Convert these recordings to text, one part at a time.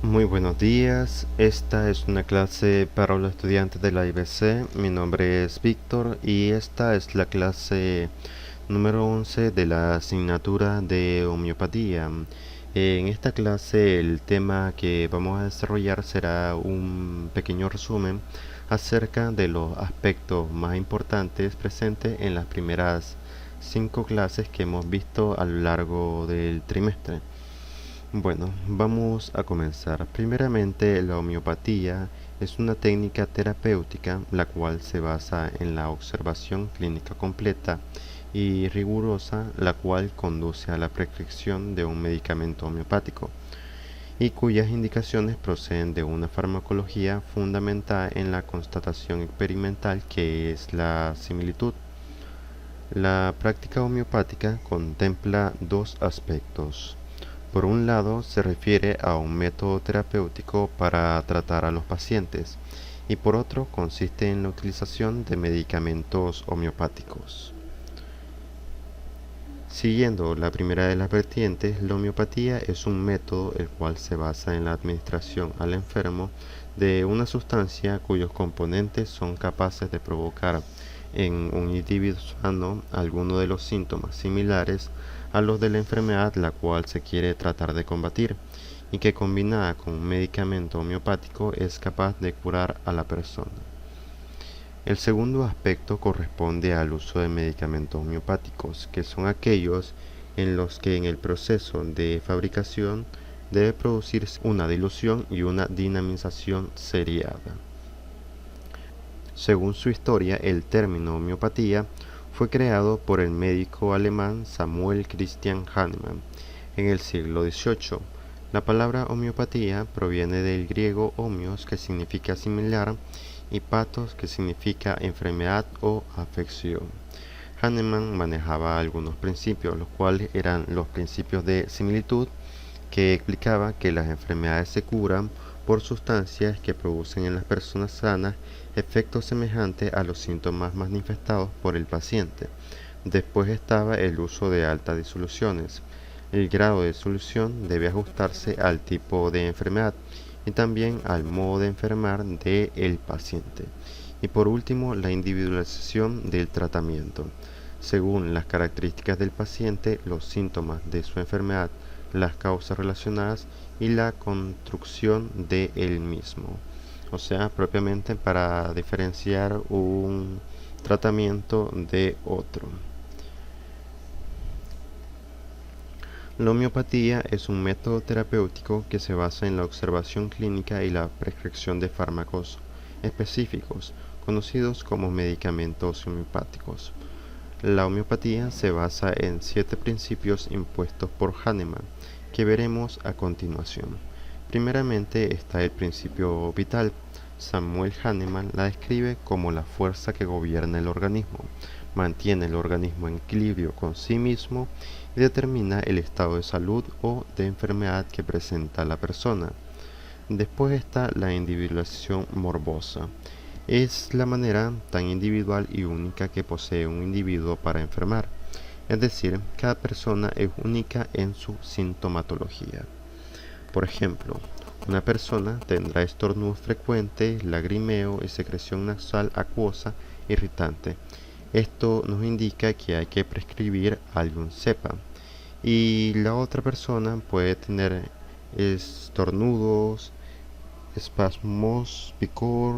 Muy buenos días, esta es una clase para los estudiantes de la IBC. Mi nombre es Víctor y esta es la clase número 11 de la asignatura de homeopatía. En esta clase el tema que vamos a desarrollar será un pequeño resumen acerca de los aspectos más importantes presentes en las primeras 5 clases que hemos visto a lo largo del trimestre. Bueno, vamos a comenzar. Primeramente, la homeopatía es una técnica terapéutica la cual se basa en la observación clínica completa y rigurosa, la cual conduce a la prescripción de un medicamento homeopático y cuyas indicaciones proceden de una farmacología fundamentada en la constatación experimental que es la similitud. La práctica homeopática contempla dos aspectos. Por un lado, se refiere a un método terapéutico para tratar a los pacientes y por otro consiste en la utilización de medicamentos homeopáticos. Siguiendo la primera de las vertientes, la homeopatía es un método el cual se basa en la administración al enfermo de una sustancia cuyos componentes son capaces de provocar en un individuo sano alguno de los síntomas similares a los de la enfermedad la cual se quiere tratar de combatir y que combinada con un medicamento homeopático es capaz de curar a la persona. El segundo aspecto corresponde al uso de medicamentos homeopáticos, que son aquellos en los que en el proceso de fabricación debe producirse una dilución y una dinamización seriada. Según su historia, el término homeopatía fue creado por el médico alemán Samuel Christian Hahnemann en el siglo XVIII. La palabra homeopatía proviene del griego homeos, que significa similar, y pathos, que significa enfermedad o afección. Hahnemann manejaba algunos principios, los cuales eran los principios de similitud, que explicaba que las enfermedades se curan por sustancias que producen en las personas sanas efectos semejantes a los síntomas manifestados por el paciente. Después estaba el uso de altas disoluciones. El grado de solución debe ajustarse al tipo de enfermedad y también al modo de enfermar del paciente. Y por último, la individualización del tratamiento. Según las características del paciente, los síntomas de su enfermedad, las causas relacionadas y la construcción de él mismo. O sea, propiamente para diferenciar un tratamiento de otro. La homeopatía es un método terapéutico que se basa en la observación clínica y la prescripción de fármacos específicos, conocidos como medicamentos homeopáticos. La homeopatía se basa en 7 principios impuestos por Hahnemann, que veremos a continuación. Primeramente está el principio vital. Samuel Hahnemann la describe como la fuerza que gobierna el organismo, mantiene el organismo en equilibrio con sí mismo y determina el estado de salud o de enfermedad que presenta la persona. Después está la individualización morbosa. Es la manera tan individual y única que posee un individuo para enfermar, es decir, cada persona es única en su sintomatología. Por ejemplo, una persona tendrá estornudos frecuentes, lagrimeo y secreción nasal acuosa irritante. Esto nos indica que hay que prescribir algún cepa. Y la otra persona puede tener estornudos, espasmos, picor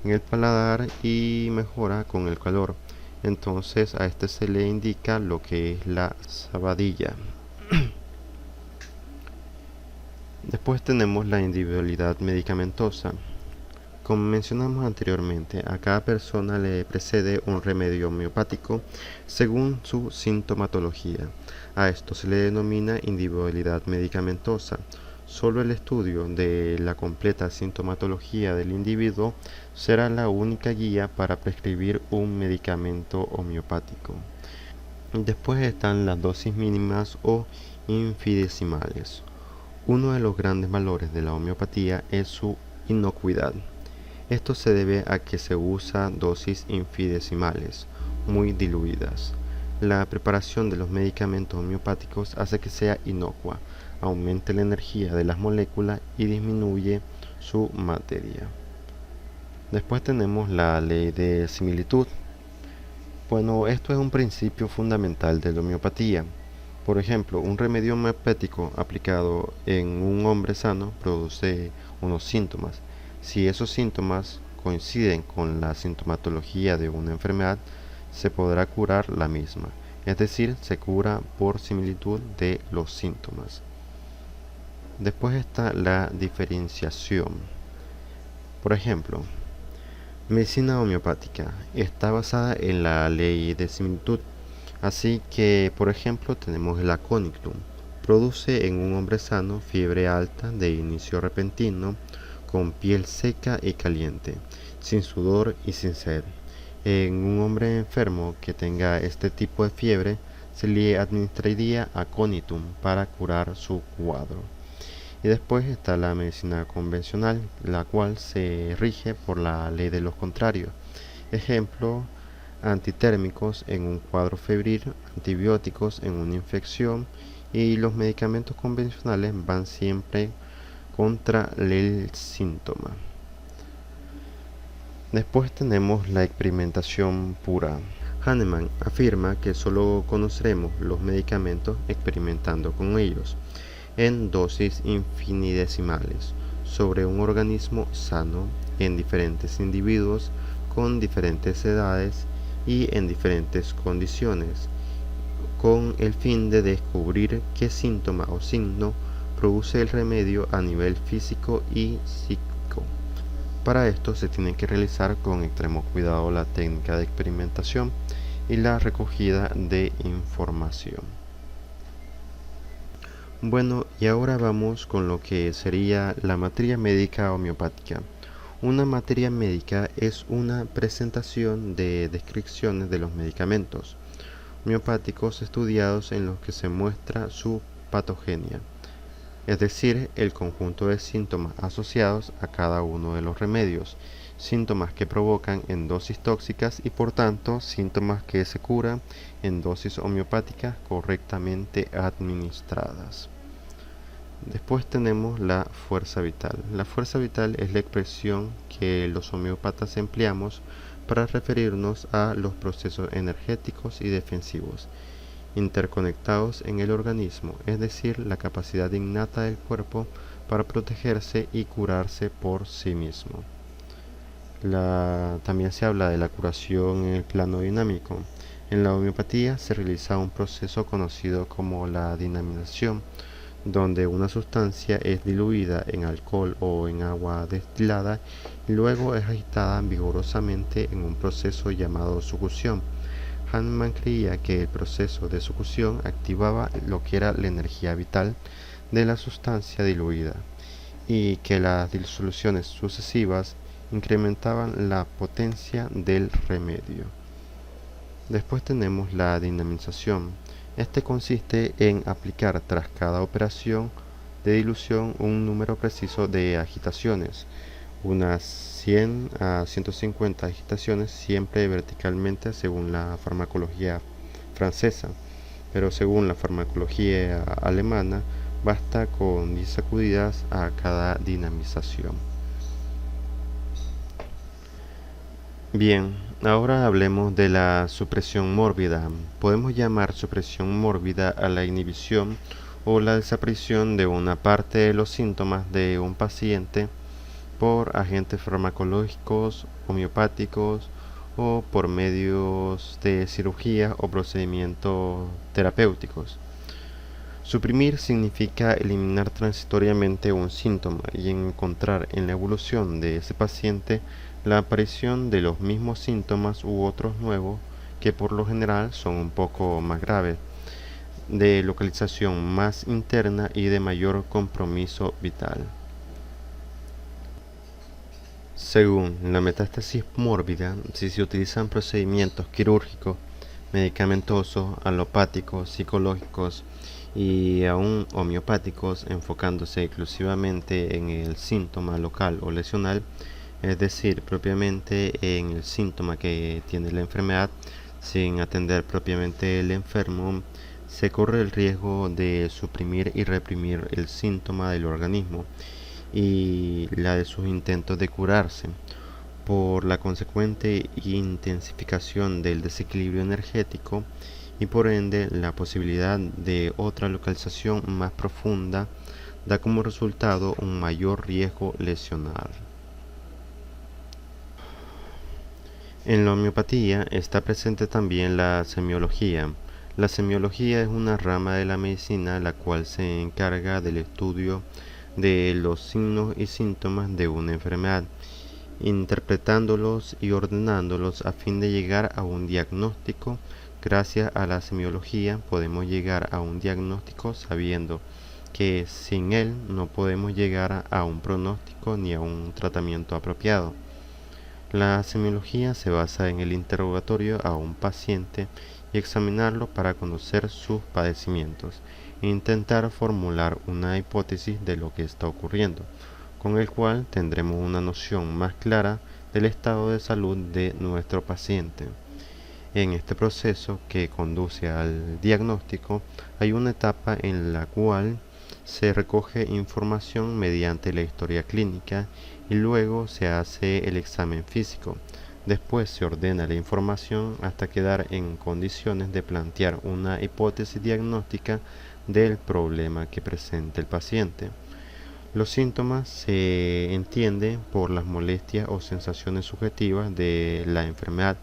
en el paladar y mejora con el calor. Entonces a este se le indica lo que es la sabadilla. Después tenemos la individualidad medicamentosa. Como mencionamos anteriormente, a cada persona le precede un remedio homeopático según su sintomatología. A esto se le denomina individualidad medicamentosa. Solo el estudio de la completa sintomatología del individuo será la única guía para prescribir un medicamento homeopático. Después están las dosis mínimas o infinitesimales. Uno de los grandes valores de la homeopatía es su inocuidad. Esto se debe a que se usa dosis infinitesimales, muy diluidas. La preparación de los medicamentos homeopáticos hace que sea inocua, aumenta la energía de las moléculas y disminuye su materia. Después tenemos la ley de similitud. Bueno, esto es un principio fundamental de la homeopatía. Por ejemplo, un remedio homeopático aplicado en un hombre sano produce unos síntomas. Si esos síntomas coinciden con la sintomatología de una enfermedad, se podrá curar la misma, es decir, se cura por similitud de los síntomas. Después está la diferenciación. Por ejemplo, medicina homeopática está basada en la ley de similitud. Así que, por ejemplo, tenemos el aconitum. Produce en un hombre sano fiebre alta de inicio repentino, con piel seca y caliente, sin sudor y sin sed. En un hombre enfermo que tenga este tipo de fiebre, se le administraría aconitum para curar su cuadro. Y después está la medicina convencional, la cual se rige por la ley de los contrarios. Ejemplo, antitérmicos en un cuadro febril, antibióticos en una infección, y los medicamentos convencionales van siempre contra el síntoma. Después tenemos la experimentación pura. Hahnemann afirma que solo conoceremos los medicamentos experimentando con ellos en dosis infinitesimales sobre un organismo sano en diferentes individuos con diferentes edades y en diferentes condiciones, con el fin de descubrir qué síntoma o signo produce el remedio a nivel físico y psíquico. Para esto se tiene que realizar con extremo cuidado la técnica de experimentación y la recogida de información. Bueno, y ahora vamos con lo que sería la materia médica homeopática. Una materia médica es una presentación de descripciones de los medicamentos homeopáticos estudiados en los que se muestra su patogenia, es decir, el conjunto de síntomas asociados a cada uno de los remedios, síntomas que provocan en dosis tóxicas y por tanto síntomas que se curan en dosis homeopáticas correctamente administradas. Después tenemos la fuerza vital. La fuerza vital es la expresión que los homeópatas empleamos para referirnos a los procesos energéticos y defensivos interconectados en el organismo, es decir, la capacidad innata del cuerpo para protegerse y curarse por sí mismo. También se habla de la curación en el plano dinámico. En la homeopatía se realiza un proceso conocido como la dinamización, donde una sustancia es diluida en alcohol o en agua destilada y luego es agitada vigorosamente en un proceso llamado succión. Hahnemann creía que el proceso de succión activaba lo que era la energía vital de la sustancia diluida y que las disoluciones sucesivas incrementaban la potencia del remedio. Después tenemos la dinamización. Este consiste en aplicar tras cada operación de dilución un número preciso de agitaciones, unas 100 a 150 agitaciones siempre verticalmente según la farmacología francesa, pero según la farmacología alemana basta con 10 sacudidas a cada dinamización. Bien, ahora hablemos de la supresión mórbida. Podemos llamar supresión mórbida a la inhibición o la desaparición de una parte de los síntomas de un paciente por agentes farmacológicos, homeopáticos o por medios de cirugía o procedimientos terapéuticos. Suprimir significa eliminar transitoriamente un síntoma y encontrar en la evolución de ese paciente la aparición de los mismos síntomas u otros nuevos que por lo general son un poco más graves, de localización más interna y de mayor compromiso vital. Según la metástasis mórbida, si se utilizan procedimientos quirúrgicos, medicamentosos, alopáticos, psicológicos y aún homeopáticos, enfocándose exclusivamente en el síntoma local o lesional, es decir, propiamente en el síntoma que tiene la enfermedad, sin atender propiamente el enfermo, se corre el riesgo de suprimir y reprimir el síntoma del organismo y la de sus intentos de curarse, por la consecuente intensificación del desequilibrio energético y por ende la posibilidad de otra localización más profunda da como resultado un mayor riesgo lesional. En la homeopatía está presente también la semiología. La semiología es una rama de la medicina la cual se encarga del estudio de los signos y síntomas de una enfermedad, interpretándolos y ordenándolos a fin de llegar a un diagnóstico. Gracias a la semiología podemos llegar a un diagnóstico sabiendo que sin él no podemos llegar a un pronóstico ni a un tratamiento apropiado. La semiología se basa en el interrogatorio a un paciente y examinarlo para conocer sus padecimientos e intentar formular una hipótesis de lo que está ocurriendo, con el cual tendremos una noción más clara del estado de salud de nuestro paciente. En este proceso que conduce al diagnóstico hay una etapa en la cual se recoge información mediante la historia clínica y luego se hace el examen físico. Después se ordena la información hasta quedar en condiciones de plantear una hipótesis diagnóstica del problema que presenta el paciente. Los síntomas se entienden por las molestias o sensaciones subjetivas de la enfermedad.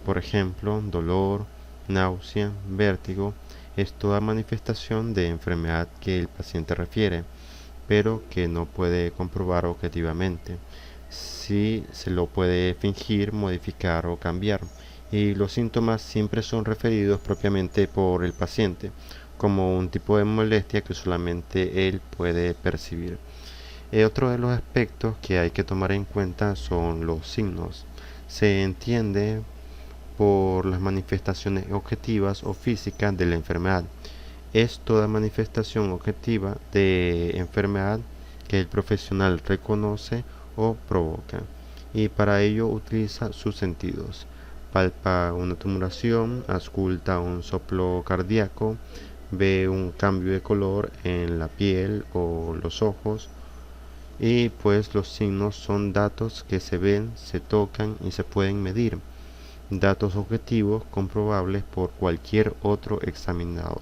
Por ejemplo, dolor, náusea, vértigo, es toda manifestación de enfermedad que el paciente refiere, pero que no puede comprobar objetivamente. Sí se lo puede fingir, modificar o cambiar, y los síntomas siempre son referidos propiamente por el paciente, como un tipo de molestia que solamente él puede percibir. Otro de los aspectos que hay que tomar en cuenta son los signos. Se entiende por las manifestaciones objetivas o físicas de la enfermedad. Es toda manifestación objetiva de enfermedad que el profesional reconoce o provoca, y para ello utiliza sus sentidos. Palpa una tumoración, ausculta un soplo cardíaco, ve un cambio de color en la piel o los ojos, y pues los signos son datos que se ven, se tocan y se pueden medir, datos objetivos comprobables por cualquier otro examinador.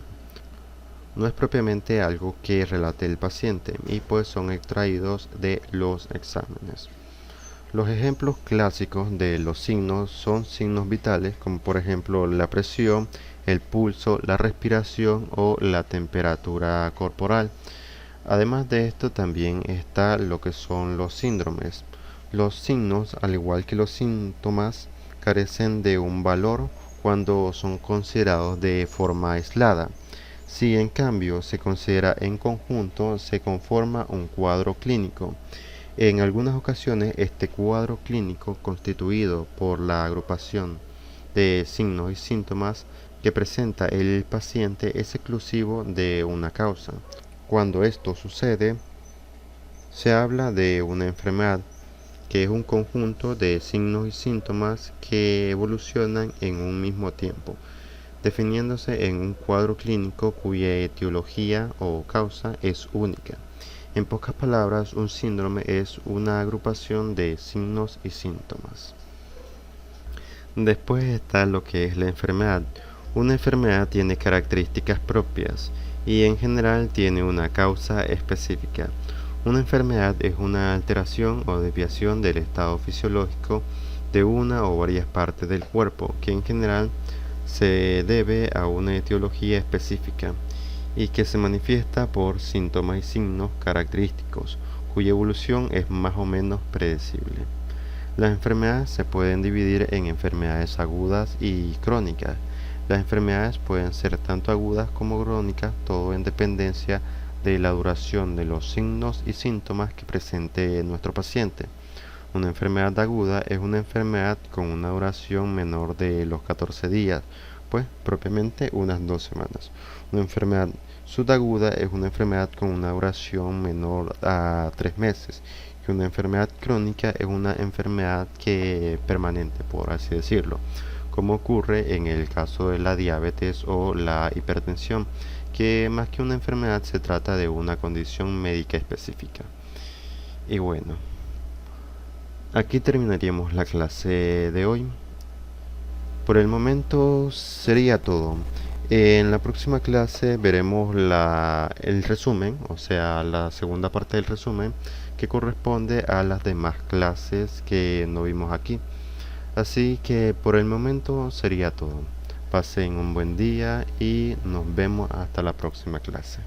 No es propiamente algo que relate el paciente y pues son extraídos de los exámenes. Los ejemplos clásicos de los signos son signos vitales como por ejemplo la presión, el pulso, la respiración o la temperatura corporal. Además de esto también está lo que son los síndromes. Los signos, al igual que los síntomas, carecen de un valor cuando son considerados de forma aislada. Si en cambio se considera en conjunto, se conforma un cuadro clínico. En algunas ocasiones este cuadro clínico, constituido por la agrupación de signos y síntomas que presenta el paciente, es exclusivo de una causa. Cuando esto sucede, se habla de una enfermedad, que es un conjunto de signos y síntomas que evolucionan en un mismo tiempo, definiéndose en un cuadro clínico cuya etiología o causa es única. En pocas palabras, un síndrome es una agrupación de signos y síntomas. Después está lo que es la enfermedad. Una enfermedad tiene características propias y en general tiene una causa específica. Una enfermedad es una alteración o desviación del estado fisiológico de una o varias partes del cuerpo que en general se debe a una etiología específica y que se manifiesta por síntomas y signos característicos cuya evolución es más o menos predecible. Las enfermedades se pueden dividir en enfermedades agudas y crónicas. Las enfermedades pueden ser tanto agudas como crónicas, todo en dependencia de la duración de los signos y síntomas que presente nuestro paciente. Una enfermedad aguda es una enfermedad con una duración menor de los 14 días, pues propiamente unas 2 semanas. Una enfermedad subaguda es una enfermedad con una duración menor a 3 meses. Y una enfermedad crónica es una enfermedad permanente, por así decirlo, como ocurre en el caso de la diabetes o la hipertensión, que más que una enfermedad se trata de una condición médica específica. Y bueno, aquí terminaríamos la clase de hoy. Por el momento sería todo. En la próxima clase veremos el resumen, o sea, la segunda parte del resumen, que corresponde a las demás clases que no vimos aquí. Así que por el momento sería todo. Pasen un buen día y nos vemos hasta la próxima clase.